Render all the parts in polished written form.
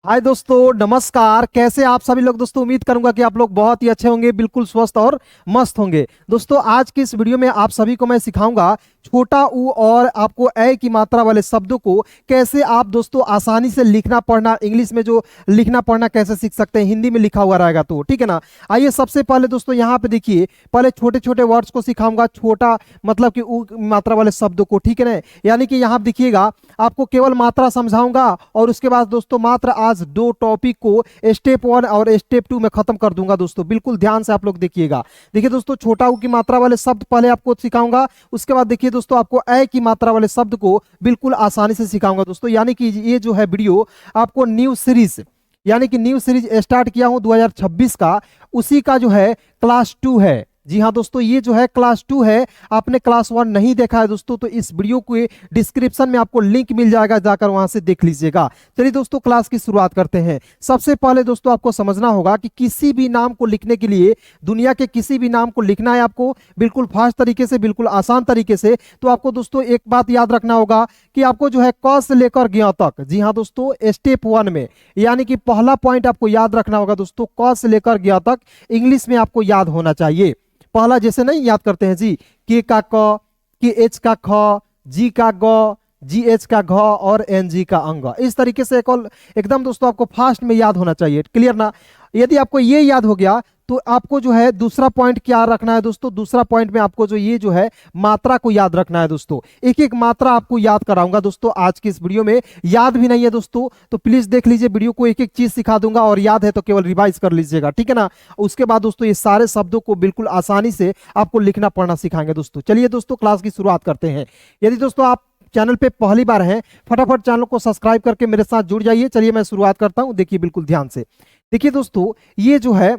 हाय दोस्तों, नमस्कार। कैसे आप सभी लोग दोस्तों? उम्मीद करूंगा कि आप लोग बहुत ही अच्छे होंगे, बिल्कुल स्वस्थ और मस्त होंगे। दोस्तों आज की इस वीडियो में आप सभी को मैं सिखाऊंगा छोटा ऊ और आपको ए की मात्रा वाले शब्दों को कैसे आप दोस्तों आसानी से लिखना पढ़ना, इंग्लिश में जो लिखना पढ़ना कैसे सीख सकते हैं, हिंदी में लिखा हुआ रहेगा तो ठीक है ना। आइए सबसे पहले दोस्तों यहाँ पे देखिए, पहले छोटे छोटे वर्ड्स को सिखाऊंगा, छोटा मतलब कि ऊ मात्रा वाले शब्दों को, ठीक है ना। यानी कि यहाँ देखिएगा, आपको केवल मात्रा समझाऊंगा और उसके बाद दोस्तों मात्र आज दो टॉपिक को स्टेप 1 और स्टेप 2 में खत्म कर दूंगा दोस्तों। बिल्कुल ध्यान से आप लोग देखिएगा। देखिए दोस्तों, छोटा ऊ की मात्रा वाले शब्द पहले आपको सिखाऊंगा, उसके बाद देखिए दोस्तों आपको ए की मात्रा वाले शब्द को बिल्कुल आसानी से सिखाऊंगा दोस्तों। यानी कि ये जो है वीडियो आपको न्यू सीरीज, यानी कि न्यू सीरीज स्टार्ट किया हूं 2026 का, उसी का जो है क्लास 2 है। जी हाँ दोस्तों, ये जो है क्लास 2 है। आपने क्लास 1 नहीं देखा है दोस्तों तो इस वीडियो के डिस्क्रिप्शन में आपको लिंक मिल जाएगा, जाकर वहां से देख लीजिएगा। चलिए दोस्तों क्लास की शुरुआत करते हैं। सबसे पहले दोस्तों आपको समझना होगा कि किसी भी नाम को लिखने के लिए, दुनिया के किसी भी नाम को लिखना है आपको बिल्कुल फास्ट तरीके से, बिल्कुल आसान तरीके से, तो आपको दोस्तों एक बात याद रखना होगा कि आपको जो है क से लेकर ज्ञ तक, जी हाँ दोस्तों स्टेप 1 में, यानी कि पहला पॉइंट आपको याद रखना होगा दोस्तों, क से लेकर ज्ञ तक इंग्लिश में आपको याद होना चाहिए। पहला जैसे नहीं याद करते हैं जी, के का क, के एच का ख, जी का ग, जी एच का घ और एन जी का अंग, इस तरीके से एकदम दोस्तों आपको फास्ट में याद होना चाहिए। क्लियर ना? यदि आपको ये याद हो गया तो आपको जो है दूसरा पॉइंट क्या रखना है दोस्तों, दूसरा पॉइंट में आपको जो ये जो है मात्रा को याद रखना है दोस्तों। एक एक मात्रा आपको याद कराऊंगा दोस्तों आज की इस वीडियो में। याद भी नहीं है दोस्तों तो प्लीज देख लीजिए वीडियो को, एक एक चीज सिखा दूंगा, और याद है तो केवल रिवाइज कर लीजिएगा, ठीक है ना। उसके बाद दोस्तों ये सारे शब्दों को बिल्कुल आसानी से आपको लिखना पढ़ना सिखाएंगे दोस्तों। चलिए दोस्तों क्लास की शुरुआत करते हैं। यदि दोस्तों आप चैनल पे पहली बार हैं, फटाफट चैनल को सब्सक्राइब करके मेरे साथ जुड़ जाइए। चलिए मैं शुरुआत करता हूं, देखिए बिल्कुल ध्यान से। देखिए दोस्तों, ये जो है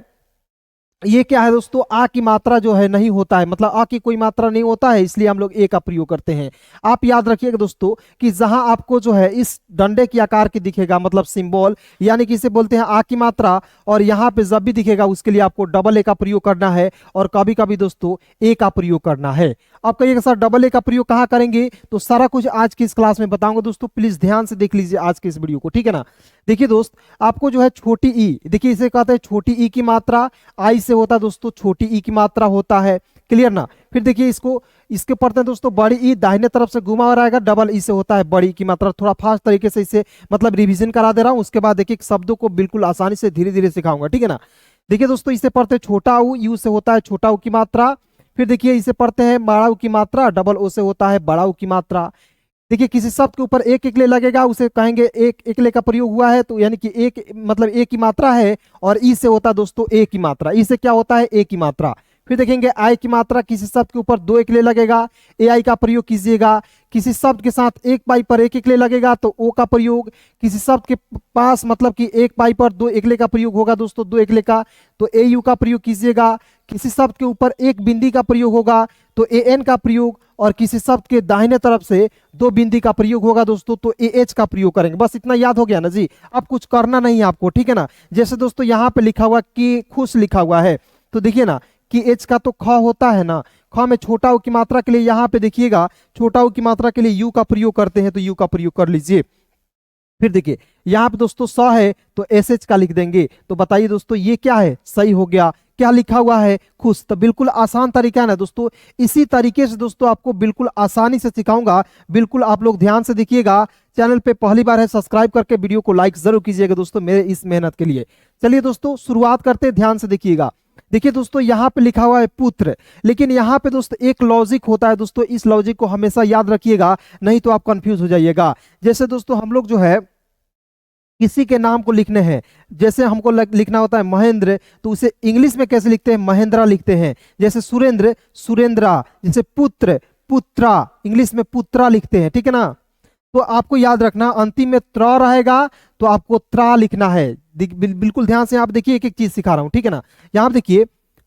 ये क्या है दोस्तों, आ की मात्रा जो है नहीं होता है, मतलब आ की कोई मात्रा नहीं होता है, इसलिए हम लोग ए का प्रयोग करते हैं। आप याद रखिएगा दोस्तों कि जहां आपको जो है इस डंडे की आकार की दिखेगा, मतलब सिंबल, यानी कि इसे बोलते हैं आ की मात्रा, और यहाँ पे जब भी दिखेगा उसके लिए आपको डबल ए का प्रयोग करना है, और कभी कभी दोस्तों ए का प्रयोग करना है। आप कहिएगा सर डबल ए का प्रयोग कहाँ करेंगे, तो सारा कुछ आज की इस क्लास में बताऊंगा दोस्तों। प्लीज ध्यान से देख लीजिए आज के इस वीडियो को, ठीक है ना। देखिए दोस्त, आपको जो है छोटी ई, देखिए इसे कहते हैं छोटी ई की मात्रा, आई से होता है दोस्तों छोटी ई की मात्रा होता है। क्लियर ना? फिर देखिए इसको, इसके पढ़ते हैं दोस्तों बड़ी ई, दाहिने तरफ से घुमा हुआ रहेगा, डबल ई से होता है बड़ी की मात्रा। थोड़ा फास्ट तरीके से इसे मतलब रिवीजन करा दे रहा हूं, उसके बाद देखिए शब्दों को बिल्कुल आसानी से धीरे धीरे सिखाऊंगा, ठीक है ना। देखिए दोस्तों, इसे पढ़ते हैं छोटा ऊ, यू से होता है छोटा ऊ की मात्रा। फिर देखिए इसे पढ़ते हैं बड़ा ऊ की मात्रा, डबल ओ से होता है बड़ा ऊ की मात्रा। देखिए किसी शब्द के ऊपर एक एकले लगेगा, उसे कहेंगे एक एकले का प्रयोग हुआ है, तो यानी कि एक मतलब ए की मात्रा है, और ई से होता है दोस्तों ए की मात्रा, ई से क्या होता है ए की मात्रा। फिर देखेंगे आई की मात्रा, किसी शब्द के ऊपर दो एकले लगेगा, ए आई का प्रयोग कीजिएगा। किसी शब्द के साथ एक बाई पर एक एकले लगेगा तो ओ का प्रयोग। किसी शब्द के पास मतलब कि एक बाई पर दो एकले का प्रयोग होगा दोस्तों, दो एकले का, तो ए यू का प्रयोग कीजिएगा। किसी शब्द के ऊपर एक बिंदी का प्रयोग होगा तो ए एन का प्रयोग, और किसी शब्द के दाहिने तरफ से दो बिंदी का प्रयोग होगा दोस्तों तो ए एच का प्रयोग करेंगे। बस इतना याद हो गया ना जी, अब कुछ करना नहीं है आपको, ठीक है ना। जैसे दोस्तों यहाँ पे लिखा हुआ कि खुश लिखा हुआ है, तो देखिए ना कि एच का तो ख होता है ना, ख में छोटा ऊ की मात्रा के लिए यहाँ पे देखिएगा छोटा ऊ की मात्रा के लिए यू का प्रयोग करते हैं, तो यू का प्रयोग कर लीजिए। फिर देखिए यहाँ पे दोस्तों स है तो एस एच का लिख देंगे। तो बताइए दोस्तों ये क्या है, सही हो गया। क्या लिखा हुआ है, खुश। तो बिल्कुल आसान तरीका है ना दोस्तों। इसी तरीके से दोस्तों आपको बिल्कुल आसानी से सिखाऊंगा, बिल्कुल आप लोग ध्यान से देखिएगा। चैनल पे पहली बार है, सब्सक्राइब करके वीडियो को लाइक जरूर कीजिएगा दोस्तों मेरे इस मेहनत के लिए। चलिए दोस्तों शुरुआत करते हैं, ध्यान से देखिएगा। देखिए दोस्तों यहाँ पे लिखा हुआ है पुत्र, लेकिन यहाँ पे दोस्तों एक लॉजिक होता है दोस्तों, इस लॉजिक को हमेशा याद रखिएगा, नहीं तो आप कंफ्यूज हो जाइएगा। जैसे दोस्तों हम लोग जो है किसी के नाम को लिखने हैं, जैसे हमको लिखना होता है महेंद्र, तो उसे इंग्लिश में कैसे लिखते हैं, महेंद्रा लिखते हैं। जैसे सुरेंद्र, सुरेंद्रा। जैसे पुत्र, पुत्रा, इंग्लिश में पुत्रा लिखते हैं, ठीक है ना। तो आपको याद रखना अंतिम में त्र रहेगा तो आपको त्रा लिखना है। बिल्कुल ध्यान से आप देखिए, एक एक चीज सिखा रहा हूं, ठीक है ना। यहाँ देखिए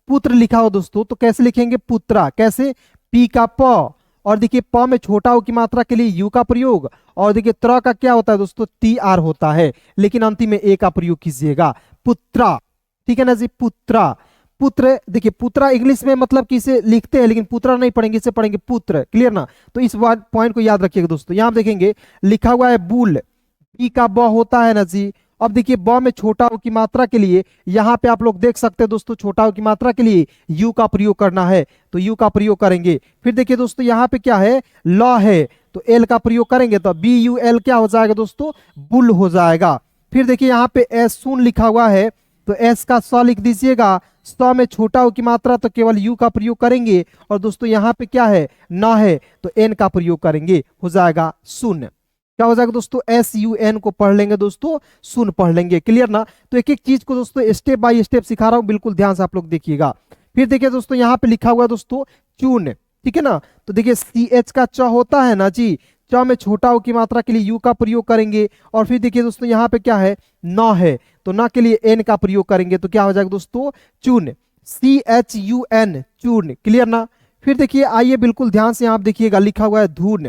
पुत्र लिखा हो दोस्तों, तो कैसे लिखेंगे पुत्रा, कैसे, पी का प, और देखिए प में छोटा ऊ की मात्रा के लिए यू का प्रयोग, और देखिए त्र का क्या होता है दोस्तों, टी आर होता है, लेकिन अंतिम में ए का प्रयोग कीजिएगा, पुत्रा, ठीक है ना जी, पुत्रा। पुत्र, देखिए पुत्रा इंग्लिश में मतलब कि इसे लिखते हैं, लेकिन पुत्रा नहीं पढ़ेंगे, इसे पढ़ेंगे पुत्र। क्लियर ना? तो इस पॉइंट को याद रखिएगा दोस्तों। यहाँ देखेंगे लिखा हुआ है बुल, बी का ब होता है ना जी, अब देखिए ब में छोटा ऊ की मात्रा के लिए यहाँ पे आप लोग देख सकते हैं दोस्तों, छोटा ऊ की मात्रा के लिए यू का प्रयोग करना है तो यू का प्रयोग करेंगे। फिर देखिए दोस्तों यहाँ पे क्या है, ल है तो एल का प्रयोग करेंगे तो बी यू एल क्या हो जाएगा दोस्तों, बुल हो जाएगा। फिर देखिए यहाँ पे एस सुन लिखा हुआ है तो एस का स लिख दीजिएगा। स में छोटा ऊ की मात्रा तो केवल यू का प्रयोग करेंगे और दोस्तों यहाँ पे क्या है, न है तो एन का प्रयोग करेंगे, हो जाएगा सुन। क्या हो जाएगा दोस्तों, एस यू एन को पढ़ लेंगे दोस्तों, सुन पढ़ लेंगे। क्लियर ना। तो एक एक चीज को दोस्तों स्टेप बाय स्टेप सिखा रहा हूं, बिल्कुल ध्यान से आप लोग देखिएगा। फिर देखिए दोस्तों यहाँ पे लिखा हुआ है दोस्तों चून, ठीक है ना। तो देखिए सी एच का च होता है ना जी, च में छोटा ऊ की मात्रा के लिए यू का प्रयोग करेंगे और फिर देखिए दोस्तों यहाँ पे क्या है, न है तो न के लिए एन का प्रयोग करेंगे तो क्या हो जाएगा दोस्तों, चून, सी एच यू एन, चून। क्लियर ना। फिर देखिए आइए बिल्कुल ध्यान से आप देखिएगा, लिखा हुआ है धून,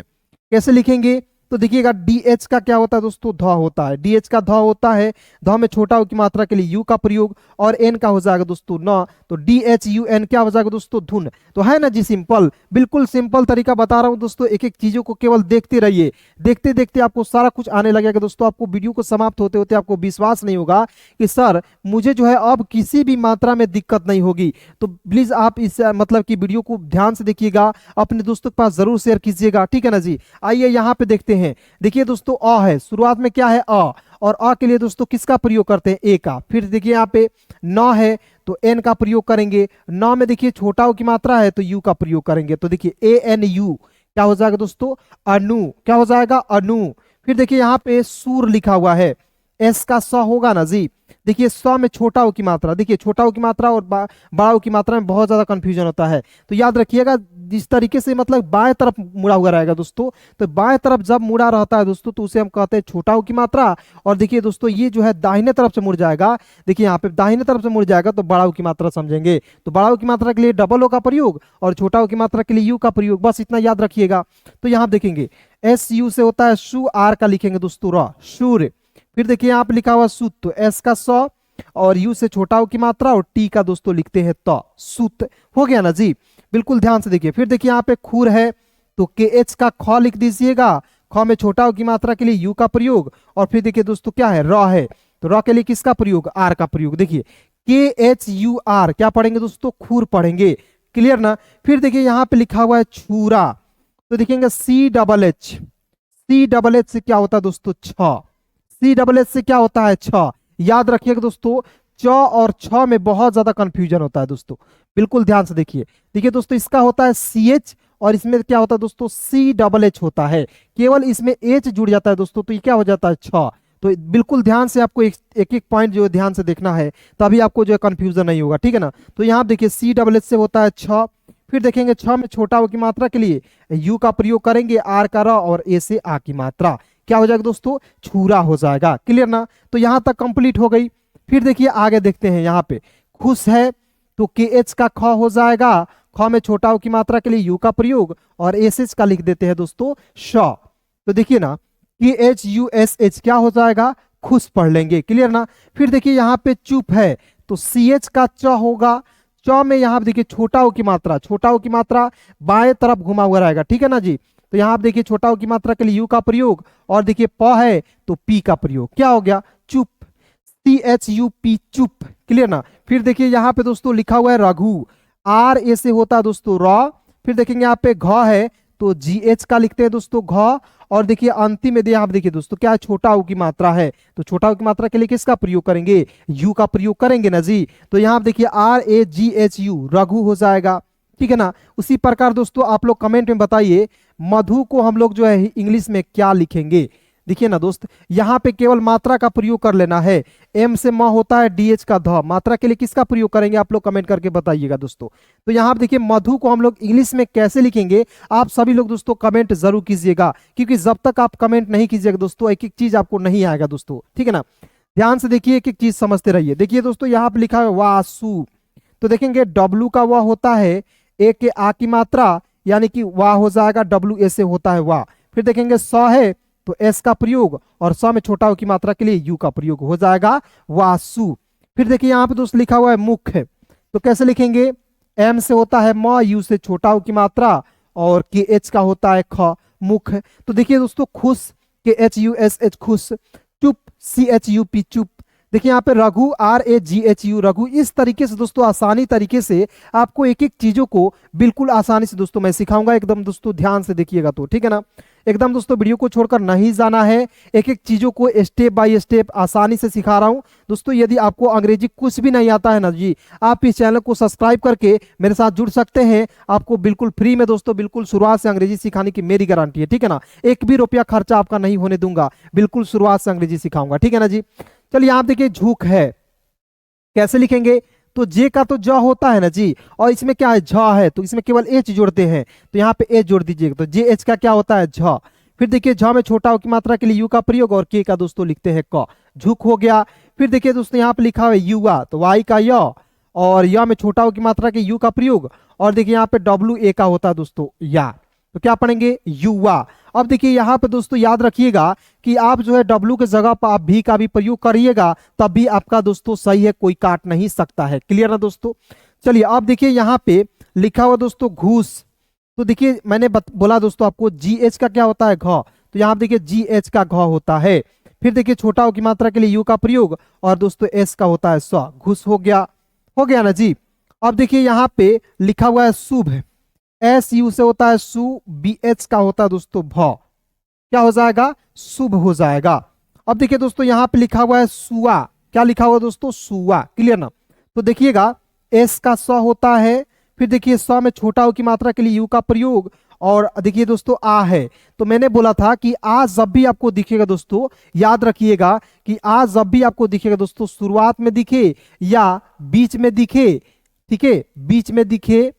कैसे लिखेंगे तो देखिएगा डी एच का क्या होता है दोस्तों, ध होता है, डी एच का ध होता है, ध में छोटा ऊ की मात्रा के लिए यू का प्रयोग और एन का हो जाएगा दोस्तों न, तो डी एच यू एन क्या हो जाएगा दोस्तों, धुन। तो है ना जी सिंपल, बिल्कुल सिंपल तरीका बता रहा हूं दोस्तों, एक एक चीजों को केवल देखते रहिए, देखते देखते आपको सारा कुछ आने लगेगा दोस्तों। आपको वीडियो को समाप्त होते होते आपको विश्वास नहीं होगा कि सर मुझे जो है अब किसी भी मात्रा में दिक्कत नहीं होगी। तो प्लीज आप इस मतलब की वीडियो को ध्यान से देखिएगा, अपने दोस्तों के पास जरूर शेयर कीजिएगा, ठीक है ना जी। आइए यहाँ पे देखते हैं। देखिए दोस्तों अ है, शुरुआत में क्या है अ, और अ के लिए दोस्तों किसका प्रयोग करते हैं, ए का। फिर देखिए यहाँ पे न है तो एन का प्रयोग करेंगे, न में देखिए छोटा ऊ की मात्रा है तो यू का प्रयोग करेंगे तो देखिए ए एन यू क्या हो जाएगा दोस्तों, अनु, क्या हो जाएगा अनु। फिर देखिए यहाँ पे सूर लिखा हुआ है, एस का स होगा ना जी। देखिए स में छोटा ऊ की मात्रा, देखिए छोटा ऊ की मात्रा और बड़ा ऊ की मात्रा में बहुत ज्यादा कंफ्यूजन होता है, तो याद रखिएगा जिस तरीके से मतलब बाएं तरफ मुड़ा हुआ रहेगा दोस्तों, तो बाएं तरफ जब मुड़ा रहता है दोस्तों तो उसे हम कहते हैं छोटा ऊ की मात्रा। और देखिए दोस्तों ये जो है दाहिने तरफ से मुड़ जाएगा, देखिए यहाँ पे दाहिने तरफ से मुड़ जाएगा तो बड़ा ऊ की मात्रा समझेंगे, तो बड़ा ऊ की मात्रा के लिए डबल ओ का प्रयोग और छोटा ऊ की मात्रा के लिए यू का प्रयोग, बस इतना याद रखिएगा। तो यहाँ देखेंगे एस यू से होता है शु, आर का लिखेंगे दोस्तों र, शूर। फिर देखिए यहाँ पे लिखा हुआ सुत, तो एस का स और यू से छोटा ऊ की मात्रा और टी का दोस्तों लिखते हैं त, सुत। हो गया ना जी, बिल्कुल ध्यान से देखिए। फिर देखिए यहाँ पे खूर है तो के एच का ख लिख दीजिएगा, ख में छोटा ऊ की मात्रा के लिए यू का प्रयोग और फिर देखिए दोस्तों क्या है, र है तो र के लिए किसका प्रयोग, आर का प्रयोग। देखिए के एच यू आर क्या पढ़ेंगे दोस्तों, खूर पढ़ेंगे। क्लियर ना। फिर देखिए यहाँ पे लिखा हुआ है छूरा, तो देखेंगे C double H, C double H से क्या होता है दोस्तों, छ, सी डबल एच से क्या होता है, छ। याद रखिएगा दोस्तों च और छ में बहुत ज्यादा कंफ्यूजन होता है दोस्तों, बिल्कुल ध्यान से देखिए। देखिए दोस्तों इसका होता है सी एच और इसमें क्या होता है दोस्तों, सी डबल एच होता है, केवल इसमें एच जुड़ जाता है दोस्तों तो ये क्या हो जाता है, छ। तो बिल्कुल ध्यान से आपको एक एक पॉइंट जो है ध्यान से देखना है, तभी आपको जो है कंफ्यूजन नहीं होगा, ठीक है ना। तो यहाँ देखिए सी डबल एच से होता है छ। फिर देखेंगे छ में छोटा ऊ की मात्रा के लिए यू का प्रयोग करेंगे, आर का र और ए से आ की मात्रा, क्या हो जाएगा दोस्तों, छूरा हो जाएगा। क्लियर ना। तो यहां तक कंप्लीट हो गई। फिर देखिए आगे देखते हैं, यहाँ पे खुश है तो के एच का ख हो जाएगा, ख में छोटा ऊ की मात्रा के लिए यू का प्रयोग और एस एच का लिख देते हैं दोस्तों श। तो देखिए ना के एच यू एस एच क्या हो जाएगा, खुश पढ़ लेंगे। क्लियर ना। फिर देखिए यहाँ पे चुप है तो सी एच का च होगा, च में यहाँ पे देखिए छोटा ऊ की मात्रा, छोटा ऊ की मात्रा बाएं तरफ घुमा हुआ रहेगा, ठीक है ना जी। तो यहाँ आप देखिए छोटा ऊ की मात्रा के लिए यू का प्रयोग और देखिए प है तो पी का प्रयोग, क्या हो गया, चुप, सी एच यू पी, चुप। क्लियर ना। फिर देखिए यहाँ पे दोस्तों लिखा हुआ है रघु, आर ए से होता है दोस्तों र। फिर देखेंगे यहाँ पे घ है तो जी एच का लिखते हैं दोस्तों घ और देखिए अंतिम में यहाँ पे देखिए दोस्तों क्या है, छोटा ऊ की मात्रा है तो छोटा ऊ की मात्रा के लिए किसका प्रयोग करेंगे, यू का प्रयोग करेंगे ना जी। तो यहाँ पे देखिए R A G H U, Raghu हो जाएगा, ठीक है ना। उसी प्रकार दोस्तों आप लोग कमेंट में बताइए मधु को हम लोग जो है इंग्लिश में क्या लिखेंगे। देखिए ना दोस्त यहाँ पे केवल मात्रा का प्रयोग कर लेना है, एम से म होता है डी एच का ध, मात्रा के लिए किसका प्रयोग करेंगे आप लोग कमेंट करके बताइएगा दोस्तों। तो यहाँ पे देखिए मधु को हम लोग इंग्लिश में कैसे लिखेंगे आप सभी लोग दोस्तों कमेंट जरूर कीजिएगा, क्योंकि जब तक आप कमेंट नहीं कीजिएगा दोस्तों एक एक चीज आपको नहीं आएगा दोस्तों, ठीक है ना। ध्यान से देखिए एक एक चीज समझते रहिए। देखिए दोस्तों यहाँ पे लिखा है वासु, तो देखेंगे डब्लू का वह होता है ए के आ की मात्रा यानी कि वाह हो जाएगा, डब्ल्यू ए से होता है वाह। फिर देखेंगे स है तो एस का प्रयोग और स में छोटा ऊ की मात्रा के लिए यू का प्रयोग हो जाएगा वासु। फिर देखिए यहाँ पे दोस्त लिखा हुआ है मुख है तो कैसे लिखेंगे, एम से होता है म, यू से छोटा ऊ की मात्रा और के एच का होता है ख, मुख। तो देखिए दोस्तों खुश, के एच यू एस एच, खुश। चुप, CHUP चुप। देखिए यहाँ पे रघु, RAGHU रघु। इस तरीके से दोस्तों आसानी तरीके से आपको एक एक चीजों को बिल्कुल आसानी से दोस्तों मैं सिखाऊंगा। एकदम दोस्तों ध्यान से देखिएगा तो ठीक है ना। एकदम दोस्तों वीडियो को छोड़कर नहीं जाना है, एक एक चीजों को स्टेप बाय स्टेप आसानी से सिखा रहा हूं दोस्तों। यदि आपको अंग्रेजी कुछ भी नहीं आता है ना जी, आप इस चैनल को सब्सक्राइब करके मेरे साथ जुड़ सकते हैं। आपको बिल्कुल फ्री में दोस्तों बिल्कुल शुरुआत से अंग्रेजी सिखाने की मेरी गारंटी है, ठीक है ना। एक भी रुपया खर्चा आपका नहीं होने दूंगा, बिल्कुल शुरुआत से अंग्रेजी सिखाऊंगा, ठीक है ना जी। चलिए आप देखिए झूक है, कैसे लिखेंगे? तो जे का तो ज होता है ना जी, और इसमें क्या है झ है, तो इसमें केवल एच जोड़ते हैं, तो यहाँ पे एच जोड़ दीजिएगा, तो जे एच का क्या होता है झ। फिर देखिए झ में छोटा हो की मात्रा के लिए यू का प्रयोग, और के का दोस्तों लिखते हैं क, झुक हो गया। फिर देखिए दोस्तों यहाँ पे लिखा हुआ है युवा, तो वाई का य, और य में छोटा हो की मात्रा के यू का प्रयोग, और देखिए यहाँ पे डब्ल्यू ए का होता है दोस्तों या, तो क्या पढ़ेंगे युवा। अब देखिए यहाँ पे दोस्तों याद रखिएगा कि आप जो है डब्ल्यू के जगह पर आप भी का भी प्रयोग करिएगा, तब भी आपका दोस्तों सही है, कोई काट नहीं सकता है। क्लियर ना दोस्तों। चलिए अब देखिए यहाँ पे लिखा हुआ दोस्तों घूस, तो देखिए मैंने बोला दोस्तों आपको जी एच का क्या होता है घ, तो यहाँ देखिए जी एच का घ होता है। फिर देखिए छोटा हो की मात्रा के लिए यू का प्रयोग, और दोस्तों एस का होता है स, घुस हो गया ना जी। अब देखिए यहाँ पे लिखा हुआ है शुभ, एस यू से होता है सु, बी एच का होता है दोस्तों भ, क्या हो जाएगा शुभ हो जाएगा। अब देखिए दोस्तों यहाँ पे लिखा हुआ है सुआ, क्या लिखा हुआ है दोस्तों सुआ। क्लियर ना। तो देखिएगा एस का स होता है, फिर देखिए स में छोटा हो की मात्रा के लिए यू का प्रयोग, और देखिए दोस्तों आ है। तो मैंने बोला था कि आ जब भी आपको दिखेगा दोस्तों, याद रखिएगा कि आ जब भी आपको दिखेगा दोस्तों शुरुआत में दिखे या बीच में दिखे, ठीक है, बीच में दिखे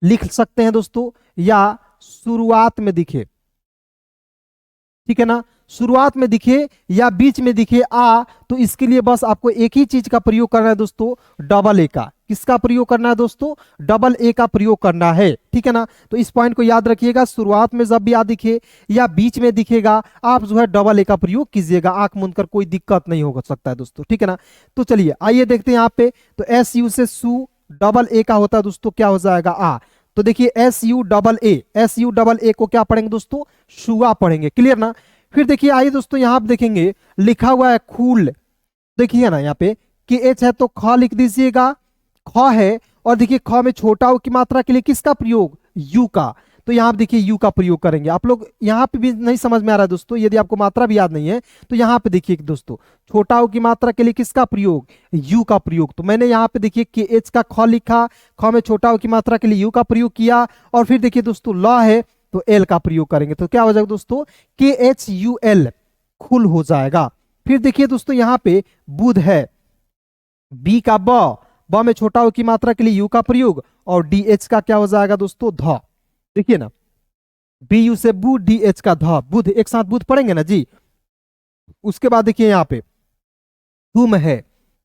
लिख सकते हैं दोस्तों, या शुरुआत में दिखे, ठीक है ना। शुरुआत में दिखे या बीच में दिखे आ, तो इसके लिए बस आपको एक ही चीज का प्रयोग करना है दोस्तों, डबल ए का। किसका प्रयोग करना है दोस्तों? डबल ए का प्रयोग करना है, ठीक है ना। तो इस पॉइंट को याद रखिएगा, शुरुआत में जब भी आ दिखे या बीच में दिखेगा, आप जो है डबल ए का प्रयोग कीजिएगा, आंख मूंद कर, कोई दिक्कत नहीं हो सकता है दोस्तों, ठीक है ना। तो चलिए आइए देखते हैं यहाँ पे, तो एस यू से सु, डबल ए का होता है दोस्तों क्या हो जाएगा आ। तो देखिए एस यू डबल ए को क्या पढ़ेंगे दोस्तों? शुआ पढ़ेंगे। क्लियर ना। फिर देखिए आइए दोस्तों यहाँ पे देखेंगे लिखा हुआ है खूल, देखिए ना यहाँ पे कि एच है तो ख लिख दीजिएगा, ख है, और देखिए ख में छोटा हो की मात्रा के लिए किसका प्रयोग? यू का। तो यहाँ पे देखिए यू का प्रयोग करेंगे। आप लोग यहाँ पे भी नहीं समझ में आ रहा है दोस्तों, यदि आपको मात्रा भी याद नहीं है तो यहाँ पे देखिए दोस्तों छोटा हो की मात्रा के लिए किसका प्रयोग? यू का प्रयोग। तो मैंने यहाँ पे देखिए के एच का ख लिखा, ख में छोटा हो की मात्रा के लिए यू का प्रयोग किया, और फिर देखिए दोस्तों ल है तो एल का प्रयोग करेंगे, तो क्या हो जाएगा दोस्तों? के एच यू एल, खुल हो जाएगा। फिर देखिए दोस्तों यहाँ पे बुध है, बी का ब में छोटा हो की मात्रा के लिए यू का प्रयोग, और डी एच का क्या हो जाएगा दोस्तों? ध। देखिए ना, बी यू से बू, डी एच का ध, बुध, एक साथ बुध पढ़ेंगे ना जी। उसके बाद देखिए यहाँ पे तुम है,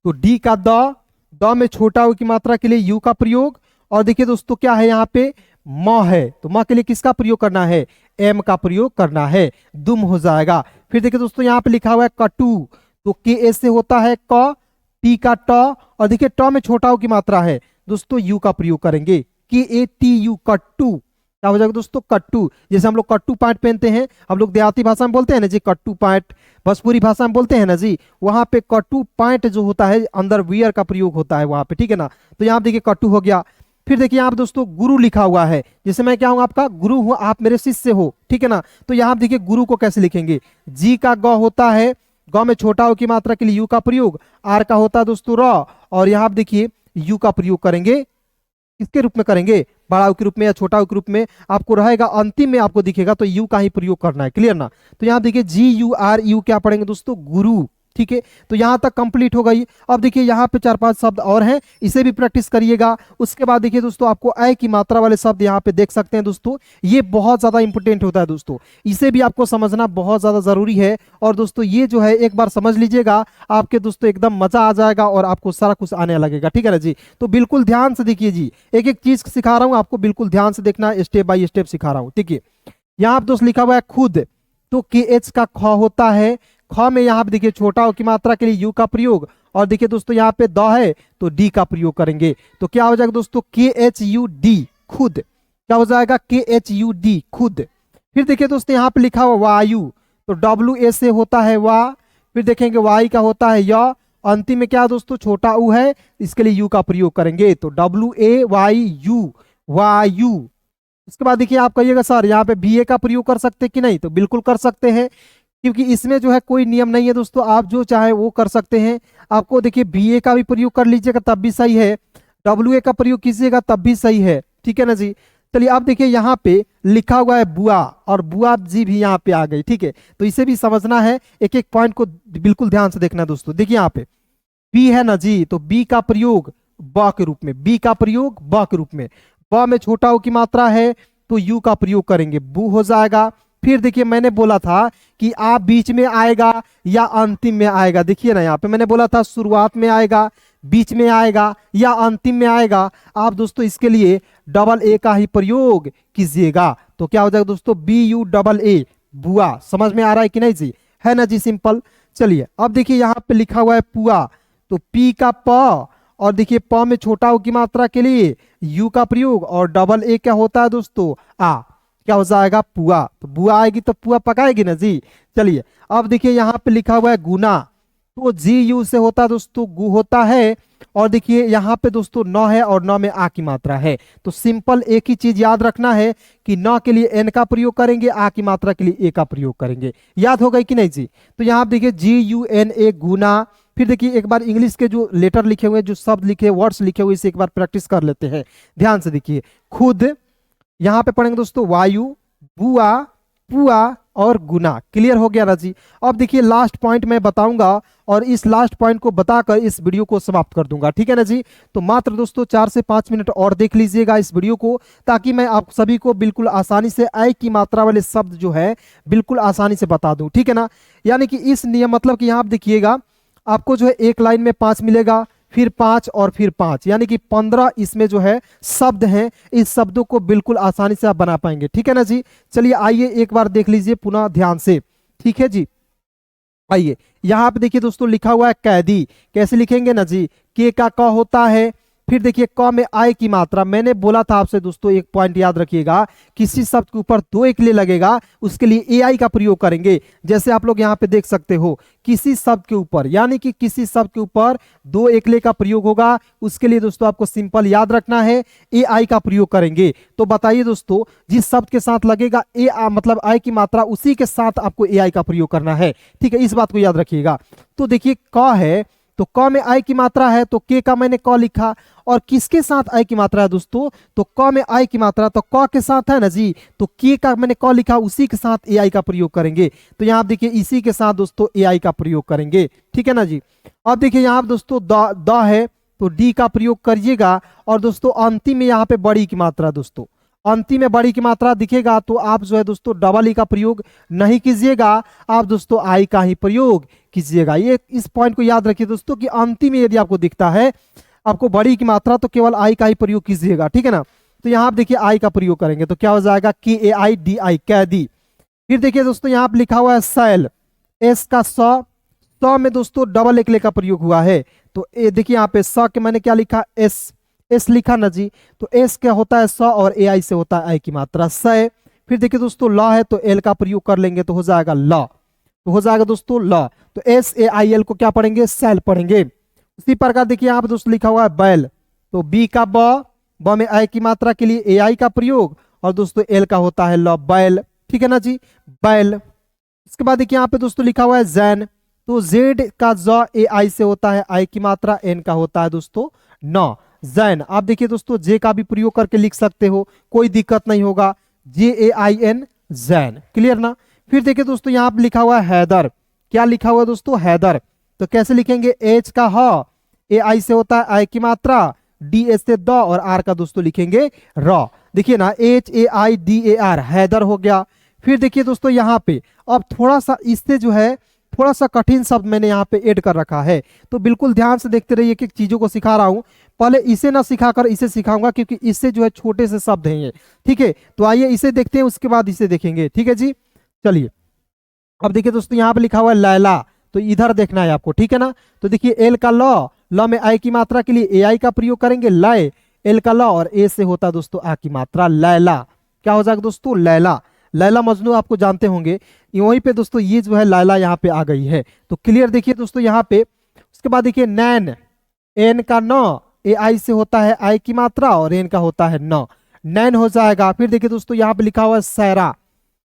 तो डी का द में छोटा हो की मात्रा के लिए यू का प्रयोग, और देखिए दोस्तों क्या है यहाँ पे म है, तो म के लिए किसका प्रयोग करना है? एम का प्रयोग करना है, दुम हो जाएगा। फिर देखिए दोस्तों यहाँ पे लिखा हुआ है कटु, तो के ए से होता है क, टी का ट, और देखिए ट में छोटा हो की मात्रा है दोस्तों यू का प्रयोग करेंगे, के ए टी यू, कट्टू। क्या हो जाएगा दोस्तों? कट्टू। जैसे हम लोग कट्टू पैंट पहनते हैं, हम लोग देहाती भाषा में बोलते हैं ना जी कट्टू पैंट, भोजपुरी भाषा में बोलते हैं ना जी, वहां पे कट्टू पैंट जो होता है अंदर वियर का प्रयोग होता है वहां पे, ठीक है ना। तो यहाँ देखिए कट्टू हो गया। फिर देखिए यहाँ पे दोस्तों गुरु लिखा हुआ है, जैसे मैं क्या हूं आपका गुरु हूं, आप मेरे शिष्य हो, ठीक है ना। तो यहाँ देखिए गुरु को कैसे लिखेंगे? जी का ग होता है, ग में छोटा हो की मात्रा के लिए यू का प्रयोग, आर का होता है दोस्तों र, और यहाँ पे देखिए यू का प्रयोग करेंगे, किसके रूप में करेंगे? बड़ा के रूप में या छोटा के रूप में आपको रहेगा, अंतिम में आपको दिखेगा तो यू का ही प्रयोग करना है। क्लियर ना। तो यहाँ देखिए जी यू आर यू क्या पढ़ेंगे दोस्तों? गुरु, ठीक है। तो यहां तक कंप्लीट हो गई। अब देखिए यहाँ पे 4-5 शब्द और हैं, इसे भी प्रैक्टिस करिएगा। उसके बाद देखिए दोस्तों आपको अ की मात्रा वाले शब्द यहाँ पे देख सकते हैं दोस्तों, ये बहुत ज्यादा इंपॉर्टेंट होता है दोस्तों, इसे भी आपको समझना बहुत ज्यादा जरूरी है। और दोस्तों ये जो है एक बार समझ लीजिएगा, आपके दोस्तों एकदम मजा आ जाएगा और आपको सारा कुछ आने लगेगा, ठीक है ना जी। तो बिल्कुल ध्यान से देखिए जी, एक एक चीज सिखा रहा हूँ आपको, बिल्कुल ध्यान से देखना, स्टेप बाय स्टेप सिखा रहा हूँ, ठीक है। यहाँ पे दोस्त लिखा हुआ है खुद, तो के एच का ख होता है, ख में यहाँ पे देखिए छोटा हो की मात्रा के लिए यू का प्रयोग, और देखिए दोस्तों यहाँ पे द है तो डी का प्रयोग करेंगे। तो क्या हो जाएगा दोस्तों? के एच यू डी, खुद। क्या हो जाएगा? के एच यू डी, खुद। फिर देखिए दोस्तों यहाँ पे लिखा हुआ वायु, तो डब्ल्यू ए से होता है वा, फिर देखेंगे वाई का होता है य, अंतिम में क्या है दोस्तों, छोटा ऊ है, इसके लिए यू का प्रयोग करेंगे, तो WAYU, वायु। उसके बाद देखिए आप कहिएगा सर यहाँ पे BA का प्रयोग कर सकते हैं कि नहीं, तो बिल्कुल कर सकते हैं, क्योंकि इसमें जो है कोई नियम नहीं है दोस्तों, आप जो चाहे वो कर सकते हैं। आपको देखिए BA का भी प्रयोग कर लीजिएगा तब भी सही है, WA का प्रयोग कीजिएगा तब भी सही है, ठीक है ना जी। चलिए अब देखिए यहाँ पे लिखा हुआ है बुआ, और बुआ जी भी यहाँ पे आ गई, ठीक है, तो इसे भी समझना है, एक एक पॉइंट को बिल्कुल ध्यान से देखना दोस्तों। देखिए यहाँ पे बी है ना जी, तो बी का प्रयोग ब के रूप में, बी का प्रयोग ब के रूप में, ब में छोटा ऊ की मात्रा है तो यू का प्रयोग करेंगे, बू हो जाएगा। फिर देखिए मैंने बोला था कि आप बीच में आएगा या अंतिम में आएगा, देखिए ना यहाँ पे मैंने बोला था शुरुआत में आएगा, बीच में आएगा या अंतिम में आएगा, आप दोस्तों इसके लिए AA का ही प्रयोग कीजिएगा, तो क्या हो जाएगा दोस्तों, BUAA, बुआ। समझ में आ रहा है कि नहीं जी, है ना जी, सिंपल। चलिए अब देखिए यहाँ पे लिखा हुआ है पुआ, तो पी का प, और देखिए प में छोटा ऊ की मात्रा के लिए यू का प्रयोग, और AA क्या होता है दोस्तों, आ, क्या हो जाएगा, पुआ। तो बुआ आएगी तो पुआ पकाएगी ना जी। चलिए अब देखिए यहाँ पे लिखा हुआ है गुना, तो GU से होता है दोस्तों गु होता है, और देखिए यहाँ पे दोस्तों न है और न में आ की मात्रा है, तो सिंपल एक ही चीज याद रखना है कि न के लिए N का प्रयोग करेंगे, आ की मात्रा के लिए A का प्रयोग करेंगे, याद हो गई कि नहीं जी। तो यहाँ देखिए GUNA गुना। फिर देखिए एक बार इंग्लिश के जो लेटर लिखे हुए, जो शब्द लिखे, वर्ड्स लिखे हुए, इसे एक बार प्रैक्टिस कर लेते हैं, ध्यान से देखिए। खुद, यहाँ पे पढ़ेंगे दोस्तों वायु, बुआ, पुआ और गुना। क्लियर हो गया ना जी। अब देखिए लास्ट पॉइंट मैं बताऊंगा, और इस लास्ट पॉइंट को बताकर इस वीडियो को समाप्त कर दूंगा, ठीक है ना जी। तो मात्र दोस्तों 4 से 5 मिनट और देख लीजिएगा इस वीडियो को, ताकि मैं आप सभी को बिल्कुल आसानी से आई की मात्रा वाले शब्द जो है बिल्कुल आसानी से बता दूं, ठीक है ना। यानी कि इस नियम, मतलब कि यहाँ आप देखिएगा, आपको जो है एक लाइन में 5 मिलेगा, फिर 5 और फिर 5, यानी कि 15 इसमें जो है शब्द हैं। इस शब्दों को बिल्कुल आसानी से आप बना पाएंगे, ठीक है ना जी। चलिए आइए एक बार देख लीजिए पुनः ध्यान से, ठीक है जी। आइए यहाँ पे देखिए दोस्तों लिखा हुआ है कैदी, कैसे लिखेंगे ना जी, के का क होता है, फिर देखिए क में आय की मात्रा। मैंने बोला था आपसे दोस्तों, एक पॉइंट याद रखिएगा, किसी शब्द के ऊपर 2 एकले लगेगा उसके लिए AI का प्रयोग करेंगे। जैसे आप लोग यहाँ पे देख सकते हो, किसी शब्द के ऊपर, यानी कि किसी शब्द के ऊपर 2 एकले का प्रयोग होगा, उसके लिए दोस्तों आपको सिंपल याद रखना है AI का प्रयोग करेंगे। तो बताइए दोस्तों, जिस शब्द के साथ लगेगा मतलब आय की मात्रा, उसी के साथ आपको AI का प्रयोग करना है, ठीक है, इस बात को याद रखिएगा। तो देखिए क है, तो क में आय की मात्रा है, तो के का मैंने क लिखा, और किसके साथ आय की मात्रा है दोस्तों, तो क में आय की मात्रा तो क के साथ है ना जी, तो के का मैंने क लिखा, उसी के साथ AI का प्रयोग करेंगे। तो यहाँ देखिए इसी के साथ दोस्तों AI का प्रयोग करेंगे, ठीक है ना जी। अब देखिए यहाँ दोस्तों द है, तो डी का प्रयोग करिएगा, और दोस्तों अंतिम में यहाँ पे बड़ी की मात्रा, दोस्तों अंतिम में बड़ी की मात्रा दिखेगा तो आप जो है दोस्तों डबल का प्रयोग नहीं कीजिएगा, आप दोस्तों आई का ही प्रयोग कीजिएगा। ये इस पॉइंट को याद रखिए दोस्तों कि अंतिम में यदि आपको दिखता है आपको बड़ी की मात्रा, तो केवल आई का ही प्रयोग कीजिएगा, ठीक है ना। तो यहाँ आप देखिए आई का प्रयोग करेंगे तो क्या हो जाएगा, KAIDI, कैदी। फिर देखिए दोस्तों यहाँ पे लिखा हुआ है सैल, एस का सौ में दोस्तों डबल एकले का प्रयोग हुआ है, तो देखिए यहाँ पे स के मैंने क्या लिखा, एस लिखा ना जी, तो एस क्या होता है 100, और AI से होता है आई की मात्रा सय। फिर देखिए दोस्तों ल है, तो एल का प्रयोग कर लेंगे तो हो जाएगा ल, तो हो जाएगा दोस्तों ल, तो SAIL को क्या पढ़ेंगे, सैल पढ़ेंगे। उसी प्रकार देखिए यहाँ पे दोस्तों लिखा हुआ है बैल, तो बी का ब में आई की मात्रा के लिए AI का प्रयोग, और दोस्तों एल का होता है ल, बैल, ठीक है ना जी, बैल। इसके बाद देखिए यहाँ पे दोस्तों लिखा हुआ है जैन, तो जेड का ज AI से होता है आई की मात्रा, एन का होता है दोस्तों न, जैन। आप देखिए दोस्तों जे का भी प्रयोग करके लिख सकते हो, कोई दिक्कत नहीं होगा, JAIN, जैन। क्लियर ना। फिर देखिए दोस्तों यहाँ पे लिखा हुआ है हैदर, क्या लिखा हुआ है दोस्तों, हैदर, तो कैसे लिखेंगे, एच का ह, AI से होता है आई की मात्रा, DS से द, और आर का दोस्तों लिखेंगे र। देखिए ना HAIDAR, हैदर हो गया। फिर देखिए दोस्तों यहाँ पे अब थोड़ा सा इससे जो है थोड़ा सा कठिन शब्द मैंने यहाँ पे ऐड कर रखा है, तो बिल्कुल ध्यान से देखते रहिए कि चीजों को सिखा रहा हूं। पहले इसे ना सिखाकर इसे सिखाऊंगा, क्योंकि इससे जो है छोटे से शब्द हैं ये, ठीक है। तो आइए इसे देखते हैं, उसके बाद इसे देखेंगे, ठीक है जी। चलिए अब देखिए दोस्तों यहाँ पे लिखा हुआ है लैला, तो इधर देखना है आपको, ठीक है ना। तो देखिए एल का ल में आई की मात्रा के लिए AI का प्रयोग करेंगे, लय, एल का ल, और ए से होता है दोस्तों आ की मात्रा, लैला। क्या हो जाएगा दोस्तों, लैला। लैला मजनू आपको जानते होंगे, वहीं पे दोस्तों ये जो है लैला यहाँ पे आ गई है। तो क्लियर देखिए दोस्तों यहाँ पे। उसके बाद देखिए नैन, एन का न, ए आई से होता है आई की मात्रा और एन का होता है न, नैन हो जाएगा। फिर देखिए दोस्तों यहाँ पे लिखा हुआ है सैरा,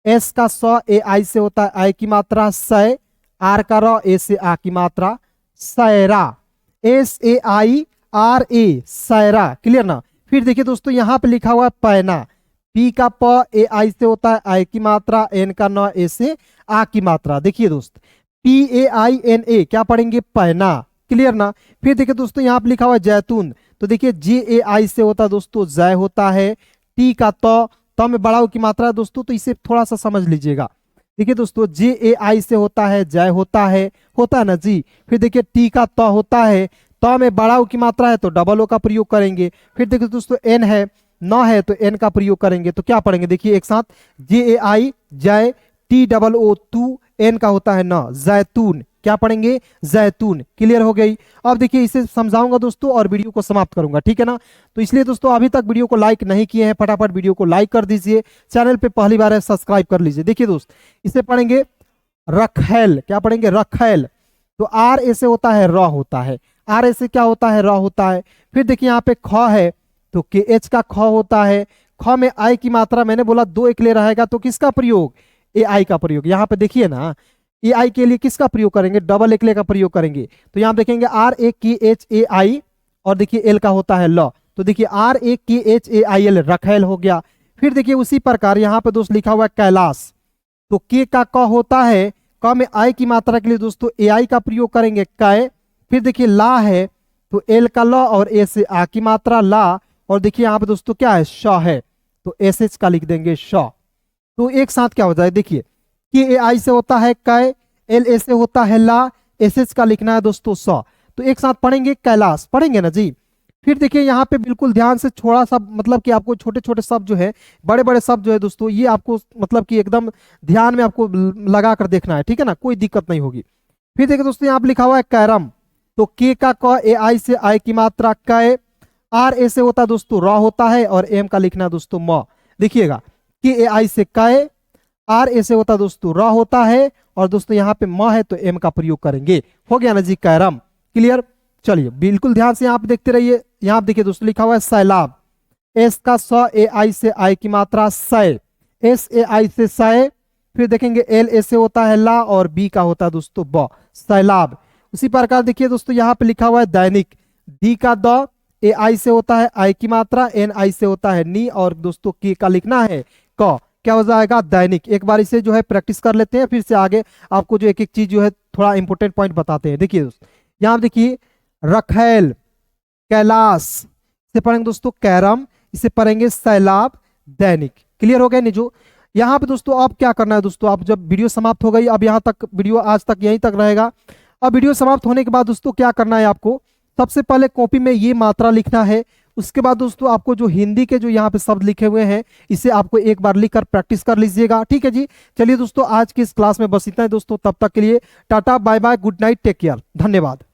एस का स, ए आई से होता है आई की मात्रा सै, आर का र, ए से आ की मात्रा Saira, S A I R A Saira. Clear ना। फिर देखिए दोस्तों यहाँ पे लिखा हुआ है पैना, पी का प, ए आई से होता है आई की मात्रा, एन का न, ए से आ की मात्रा। देखिए दोस्त P A I N A क्या पढ़ेंगे पैना। क्लियर ना। फिर देखिए दोस्तों यहाँ पे लिखा हुआ है जैतून, तो देखिए जे ए आई से होता है दोस्तों जय होता है, टी का त में बड़ा की मात्रा है दोस्तों, तो इसे थोड़ा सा समझ लीजिएगा। देखिए दोस्तों जे ए आई से होता है जय होता है ना जी। फिर देखिए टी का त होता है, त में बड़ा की मात्रा है तो डबल ओ का प्रयोग करेंगे। फिर देखिए दोस्तों एन है, न है तो एन का प्रयोग करेंगे। तो क्या पढ़ेंगे देखिए एक साथ, जे ए आई जय, टी डबल ओ तू, एन का होता है न, जैतून। क्या पढ़ेंगे जैतून। क्लियर हो गई। अब देखिए इसे समझाऊंगा दोस्तों और वीडियो को समाप्त करूंगा, ठीक है ना। तो इसलिए दोस्तों अभी तक वीडियो को लाइक नहीं किए हैं, फटाफट वीडियो को लाइक कर दीजिए, चैनल पे पहली बार है सब्सक्राइब कर लीजिए। देखिए दोस्त इसे पढ़ेंगे रखैल। क्या पढ़ेंगे रखैल, तो आर ए से होता है र होता है, आर ए से क्या होता है र होता है। फिर देखिए यहाँ पे ख है तो के एच का ख होता है, ख में आई की मात्रा मैंने बोला दो एक ले रहेगा तो किसका प्रयोग, ए आई का प्रयोग। यहाँ पे देखिए ना ए आई के लिए किसका प्रयोग करेंगे, डबल एकले का प्रयोग करेंगे। तो यहाँ देखेंगे आर ए के एच ए आई और देखिए एल का होता है ल, तो देखिए आर ए के एच ए आई एल रखैल हो गया। फिर देखिए उसी प्रकार यहाँ पे दोस्त लिखा हुआ है कैलाश, तो के का क होता है, क में आई की मात्रा के लिए दोस्तों ए आई का प्रयोग करेंगे कै। फिर देखिए ला है तो एल का ल और ए से आ की मात्रा ला, और देखिए यहाँ पे दोस्तों क्या है श है तो एस एच का लिख देंगे श। तो एक साथ क्या हो जाए देखिए कि ए आई से होता है कै, एल ए से होता है ला, एस एच का लिखना है दोस्तों स। तो एक साथ पढ़ेंगे कैलाश, पढ़ेंगे ना जी। फिर देखिए यहाँ पे बिल्कुल ध्यान से थोड़ा सा मतलब कि आपको छोटे छोटे शब्द जो है, बड़े बड़े शब्द जो है दोस्तों ये आपको मतलब कि एकदम ध्यान में आपको लगा कर देखना है, ठीक है ना, कोई दिक्कत नहीं होगी। फिर देखिए दोस्तों यहाँ पे लिखा हुआ है कैरम, तो के का क, ए आई से आई की मात्रा कै, आर ए से होता है दोस्तों र होता है और एम का लिखना दोस्तों म। देखिएगा के ए आई से कै, आर ए से होता दोस्तों र होता है और दोस्तों यहाँ पे म है तो एम का प्रयोग करेंगे। हो गया ना जी कैरम। क्लियर। चलिए बिल्कुल ध्यान से यहाँ पे देखते रहिए। यहाँ पे देखिए दोस्तों लिखा हुआ है सैलाब, एस का स, ए आई से आई की मात्रा सै, एस ए आई से सै। फिर देखेंगे एल ए से होता है ला और बी का होता है दोस्तों ब, सैलाब। उसी प्रकार देखिए दोस्तों यहाँ पे लिखा हुआ है दैनिक, डी का द, ए आई से होता है आई की मात्रा, एन आई से होता है नी और दोस्तों के का लिखना है क। क्या हो जाएगा दैनिक। एक बार इसे जो है प्रैक्टिस कर लेते हैं, फिर से आगे आपको जो एक एक चीज जो है थोड़ा इंपॉर्टेंट पॉइंट बताते हैं। देखिए दोस्त यहाँ देखिए रखैल, कैलाश, इसे पढ़ेंगे दोस्तों कैरम, इसे पढ़ेंगे सैलाब, दैनिक। क्लियर हो गया नहीं जो। यहाँ पे दोस्तों अब क्या करना है दोस्तों, आप जब वीडियो समाप्त हो गई, अब यहाँ तक वीडियो आज तक यहीं तक रहेगा। अब वीडियो समाप्त होने के बाद दोस्तों क्या करना है आपको, सबसे पहले कॉपी में ये मात्रा लिखना है। उसके बाद दोस्तों आपको जो हिंदी के जो यहाँ पे शब्द लिखे हुए हैं इसे आपको एक बार लिखकर प्रैक्टिस कर लीजिएगा, ठीक है जी। चलिए दोस्तों आज की इस क्लास में बस इतना है दोस्तों, तब तक के लिए tata bye bye, good night, take care, धन्यवाद।